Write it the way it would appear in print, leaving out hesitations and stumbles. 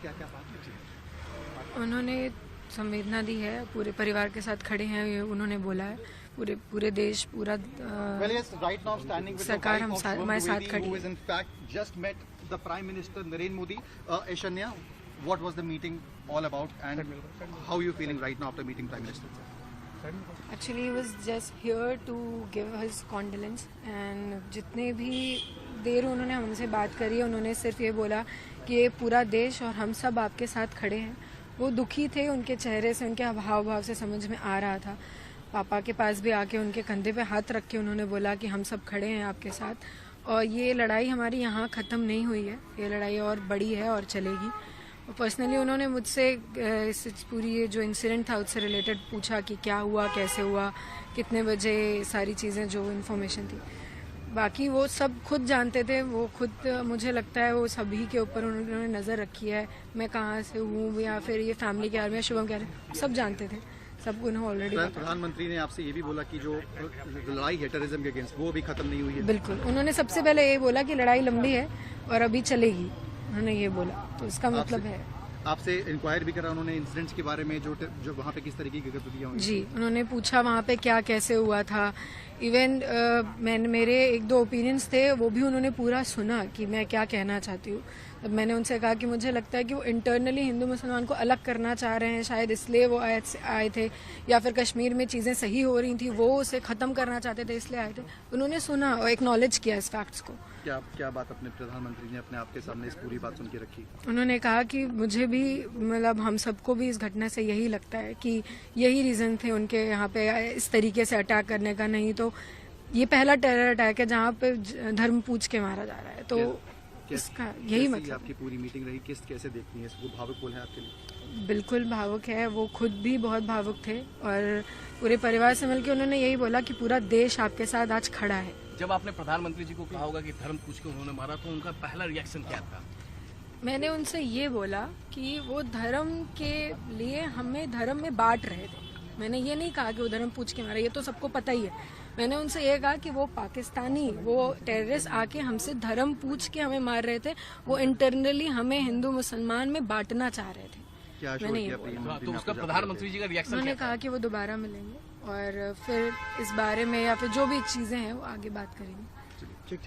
क्या क्या बात की? उन्होंने संवेदना दी है, पूरे परिवार के साथ खड़े हैं, ये उन्होंने बोला है। पूरे देश, पूरा सरकार हमारे साथ खड़ी है। In fact, just met the Prime Minister Narendra Modi. Aishanya, what was the meeting all about, and how are you feeling right now after meeting Prime Minister? Actually, he was just here to give his condolence, and जितने भी देर उन्होंने हमसे बात करी है, उन्होंने सिर्फ ये बोला कि ये पूरा देश और हम सब आपके साथ खड़े हैं। वो दुखी थे, उनके चेहरे से, उनके हाव भाव से समझ में आ रहा था। पापा के पास भी आके उनके कंधे पे हाथ रख के उन्होंने बोला कि हम सब खड़े हैं आपके साथ, और ये लड़ाई हमारी यहाँ ख़त्म नहीं हुई है, ये लड़ाई और बड़ी है और चलेगी। और पर्सनली उन्होंने मुझसे इस पूरी ये जो इंसिडेंट था उससे रिलेटेड पूछा कि क्या हुआ, कैसे हुआ, कितने बजे, सारी चीज़ें जो इन्फॉर्मेशन थी। बाकी वो सब खुद जानते थे, वो खुद, मुझे लगता है वो सभी के ऊपर उन्होंने नज़र रखी है। मैं कहाँ से हूँ या फिर ये फैमिली के बारे में शुभम कह रहे, सब जानते थे, सब उन्हें ऑलरेडी। प्रधानमंत्री ने आपसे ये भी बोला कि जो लड़ाई है टेररिज्म के अगेंस्ट वो भी खत्म नहीं हुई है। बिल्कुल, उन्होंने सबसे पहले ये बोला कि लड़ाई लंबी है और अभी चलेगी, उन्होंने ये बोला, तो इसका मतलब है। आपसे इंक्वायर भी करा उन्होंने इंसिडेंट्स के बारे में, जो वहाँ पे किस तरीके की गतिविधियां हुई? जी, उन्होंने पूछा वहाँ पे क्या कैसे हुआ था। इवन मेरे एक दो ओपिनियंस थे, वो भी उन्होंने पूरा सुना कि मैं क्या कहना चाहती हूँ। तब मैंने उनसे कहा कि मुझे लगता है कि वो इंटरनली हिंदू मुसलमान को अलग करना चाह रहे हैं, शायद इसलिए वो आए थे, या फिर कश्मीर में चीज़ें सही हो रही थी, वो उसे ख़त्म करना चाहते थे, इसलिए आए थे। उन्होंने सुना और एक्नॉलेज किया इस फैक्ट्स को। क्या बात अपने प्रधानमंत्री ने अपने आपके सामने इस पूरी बात सुन के रखी? उन्होंने कहा कि मुझे भी, मतलब हम सबको भी इस घटना से यही लगता है कि यही रीज़न थे उनके यहाँ पे इस तरीके से अटैक करने का। नहीं तो ये पहला टेरर अटैक है जहाँ पे धर्म पूछ के मारा जा रहा है, तो इसका यही मतलब। आपकी पूरी मीटिंग रही, कैसे देखती हैं इसको? भावुक बोल है आपके लिए? बिल्कुल भावुक है, वो खुद भी बहुत भावुक थे, और पूरे परिवार से मिलकर उन्होंने यही बोला कि पूरा देश आपके साथ आज खड़ा है। जब आपने प्रधानमंत्री जी को कहा होगा कि धर्म पूछ के उन्होंने मारा, तो उनका पहला रिएक्शन क्या था? मैंने उनसे ये बोला कि वो धर्म के लिए हमें धर्म में बांट रहे थे। मैंने ये नहीं कहा कि वो धर्म पूछ के मारा, ये तो सबको पता ही है। मैंने उनसे ये कहा कि वो पाकिस्तानी, वो टेररिस्ट आके हमसे धर्म पूछ के हमें मार रहे थे, वो इंटरनली हमें हिंदू मुसलमान में बांटना चाह रहे थे। मैंने ये बोला। तो उसका प्रधानमंत्री जी का रिएक्शन? उन्होंने कहा कि वो दोबारा मिलेंगे और फिर इस बारे में या फिर जो भी चीजें हैं वो आगे बात करेंगे। ठीक